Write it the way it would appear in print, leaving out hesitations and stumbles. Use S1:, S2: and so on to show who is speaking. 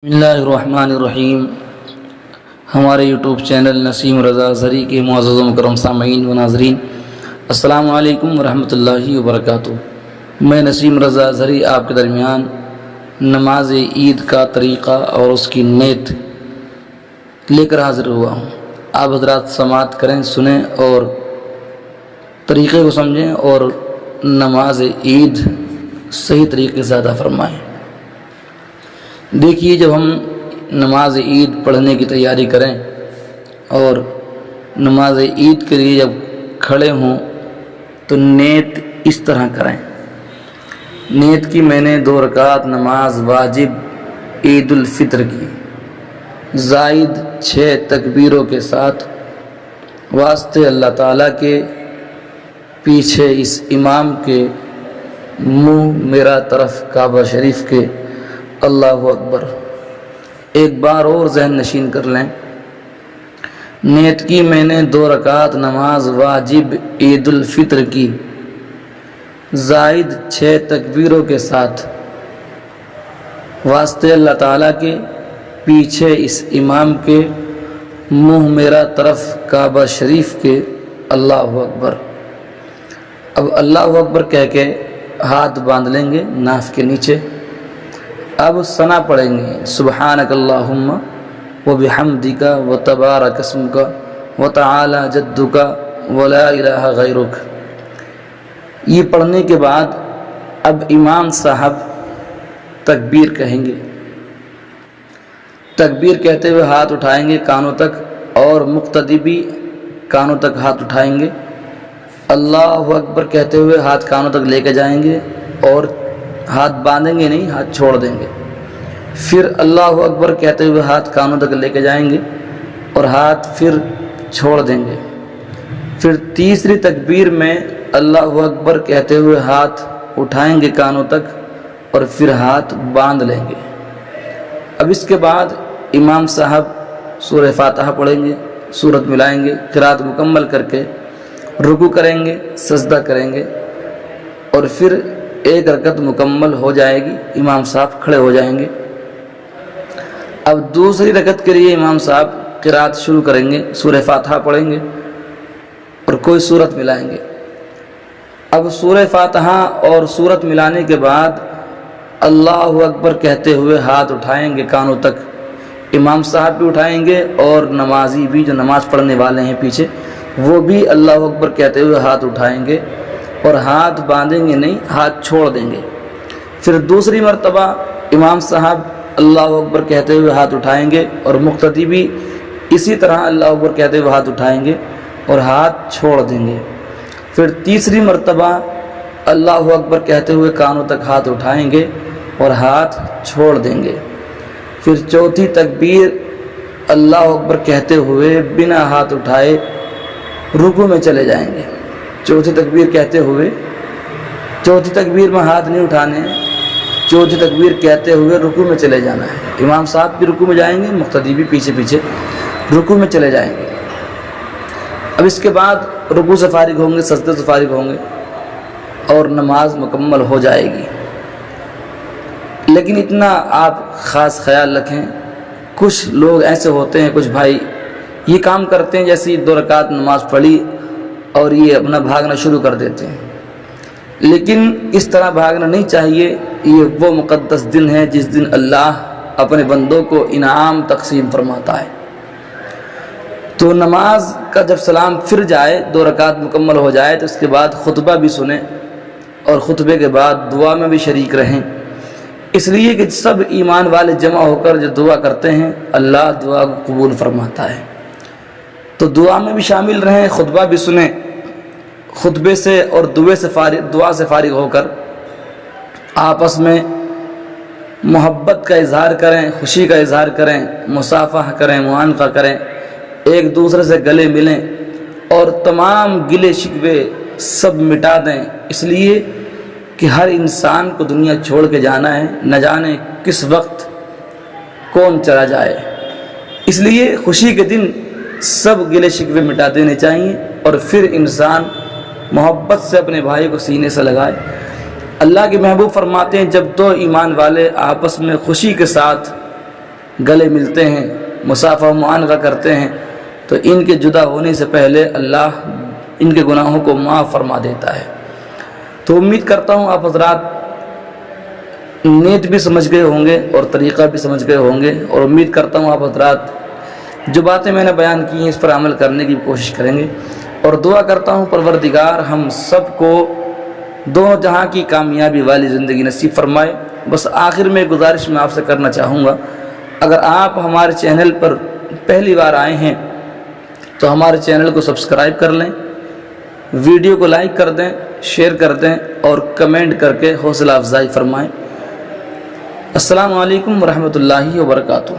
S1: بسم اللہ الرحمن الرحیم۔ ہمارے یوٹیوب چینل نسیم رضا زری کے معزز و مکرم سامعین و ناظرین، السلام علیکم ورحمۃ اللہ وبرکاتہ۔ میں نسیم رضا زری آپ کے درمیان نماز عید کا طریقہ اور اس کی نیت لے کر حاضر ہوا ہوں۔ آپ حضرات سماعت کریں، سنیں اور طریقے کو سمجھیں اور نماز عید صحیح طریقے سے ادا فرمائیں۔ دیکھیے، جب ہم نماز عید پڑھنے کی تیاری کریں اور نماز عید کے لیے جب کھڑے ہوں تو نیت اس طرح کریں۔ نیت کی میں نے 2 رکعت نماز واجب عید الفطر کی زائد 6 تکبیروں کے ساتھ واسطے اللہ تعالیٰ کے، پیچھے اس امام کے، منہ میرا طرف کعبہ شریف کے، اللہ اکبر۔ ایک بار اور ذہن نشین کر لیں۔ نیت کی میں نے 2 رکعت نماز واجب عید الفطر کی زائد 6 تکبیروں کے ساتھ واسطے اللہ تعالیٰ کے، پیچھے اس امام کے، منہ میرا طرف کعبہ شریف کے، اللہ اکبر۔ اب اللہ اکبر کہہ کے ہاتھ باندھ لیں گے ناف کے نیچے۔ اب ثنا پڑھیں گے، سبحانک اللہم وبحمدک وتبارک اسمک وتعالی جدک ولا الہ غیرک۔ یہ پڑھنے کے بعد اب امام صاحب تکبیر کہیں گے۔ تکبیر کہتے ہوئے ہاتھ اٹھائیں گے کانوں تک، اور مقتدی بھی کانوں تک ہاتھ اٹھائیں گے۔ اللہ اکبر کہتے ہوئے ہاتھ کانوں تک لے کے جائیں گے اور ہاتھ باندھیں گے نہیں، ہاتھ چھوڑ دیں گے۔ پھر اللہ اکبر کہتے ہوئے ہاتھ کانوں تک لے کے جائیں گے اور ہاتھ پھر چھوڑ دیں گے۔ پھر تیسری تکبیر میں اللہ اکبر کہتے ہوئے ہاتھ اٹھائیں گے کانوں تک اور پھر ہاتھ باندھ لیں گے۔ اب اس کے بعد امام صاحب سورہ فاتحہ پڑھیں گے، سورت ملائیں گے، قرات مکمل کر کے رکوع کریں گے، سجدہ کریں گے، اور پھر 1 رکعت مکمل ہو جائے گی، امام صاحب کھڑے ہو جائیں گے۔ اب دوسری رکعت کے لیے امام صاحب قرات شروع کریں گے، سورہ فاتحہ پڑھیں گے اور کوئی سورت ملائیں گے۔ اب سورہ فاتحہ اور سورت ملانے کے بعد اللہ اکبر کہتے ہوئے ہاتھ اٹھائیں گے کانوں تک، امام صاحب بھی اٹھائیں گے اور نمازی بھی، جو نماز پڑھنے والے ہیں پیچھے، وہ بھی اللہ اکبر کہتے ہوئے ہاتھ اٹھائیں گے اور ہاتھ باندھیں گے نہیں، ہاتھ چھوڑ دیں گے۔ پھر دوسری مرتبہ امام صاحب اللہ اکبر کہتے ہوئے ہاتھ اٹھائیں گے اور مقتدی بھی اسی طرح اللہ اکبر کہتے ہوئے ہاتھ اٹھائیں گے اور ہاتھ چھوڑ دیں گے۔ پھر تیسری مرتبہ اللہ اکبر کہتے ہوئے کانوں تک ہاتھ اٹھائیں گے اور ہاتھ چھوڑ دیں گے۔ پھر چوتھی تکبیر اللہ اکبر کہتے ہوئے بنا ہاتھ اٹھائے رکوع میں چلے جائیں گے۔ چوتھی تکبیر کہتے ہوئے، چوتھی تکبیر میں ہاتھ نہیں اٹھانے، چوتھی تکبیر کہتے ہوئے رکوع میں چلے جانا ہے۔ امام صاحب بھی رکوع میں جائیں گے، مقتدی بھی پیچھے پیچھے رکوع میں چلے جائیں گے۔ اب اس کے بعد رکوع سے فارغ ہوں گے، سجدے سے فارغ ہوں گے اور نماز مکمل ہو جائے گی۔ لیکن اتنا آپ خاص خیال رکھیں، کچھ لوگ ایسے ہوتے ہیں، کچھ بھائی یہ کام کرتے ہیں جیسے 2 رکعت نماز پڑھی اور یہ اپنا بھاگنا شروع کر دیتے ہیں۔ لیکن اس طرح بھاگنا نہیں چاہیے۔ یہ وہ مقدس دن ہے جس دن اللہ اپنے بندوں کو انعام تقسیم فرماتا ہے۔ تو نماز کا جب سلام پھر جائے، 2 رکعت مکمل ہو جائے، تو اس کے بعد خطبہ بھی سنیں اور خطبے کے بعد دعا میں بھی شریک رہیں، اس لیے کہ سب ایمان والے جمع ہو کر جو دعا کرتے ہیں اللہ دعا کو قبول فرماتا ہے۔ تو دعا میں بھی شامل رہیں، خطبہ بھی سنیں۔ خطبے سے اور دعا سے فارغ ہو کر آپس میں محبت کا اظہار کریں، خوشی کا اظہار کریں، مصافحہ کریں، معانقہ کریں، ایک دوسرے سے گلے ملیں اور تمام گلے شکوے سب مٹا دیں، اس لیے کہ ہر انسان کو دنیا چھوڑ کے جانا ہے، نہ جانے کس وقت کون چلا جائے۔ اس لیے خوشی کے دن سب گلے شکوے مٹا دینے چاہیے اور پھر انسان محبت سے اپنے بھائی کو سینے سے لگائے۔ اللہ کے محبوب فرماتے ہیں جب دو ایمان والے آپس میں خوشی کے ساتھ گلے ملتے ہیں، مصافحہ معانقہ کرتے ہیں، تو ان کے جدا ہونے سے پہلے اللہ ان کے گناہوں کو معاف فرما دیتا ہے۔ تو امید کرتا ہوں آپ حضرات نیت بھی سمجھ گئے ہوں گے اور طریقہ بھی سمجھ گئے ہوں گے، اور امید کرتا ہوں آپ حضرات جو باتیں میں نے بیان کی ہیں اس پر عمل کرنے کی کوشش کریں گے، اور دعا کرتا ہوں پروردگار ہم سب کو دونوں جہاں کی کامیابی والی زندگی نصیب فرمائے۔ بس آخر میں گزارش میں آپ سے کرنا چاہوں گا، اگر آپ ہمارے چینل پر پہلی بار آئے ہیں تو ہمارے چینل کو سبسکرائب کر لیں، ویڈیو کو لائک کر دیں، شیئر کر دیں اور کمنٹ کر کے حوصلہ افزائی فرمائیں۔ السلام علیکم ورحمۃ اللہ وبرکاتہ۔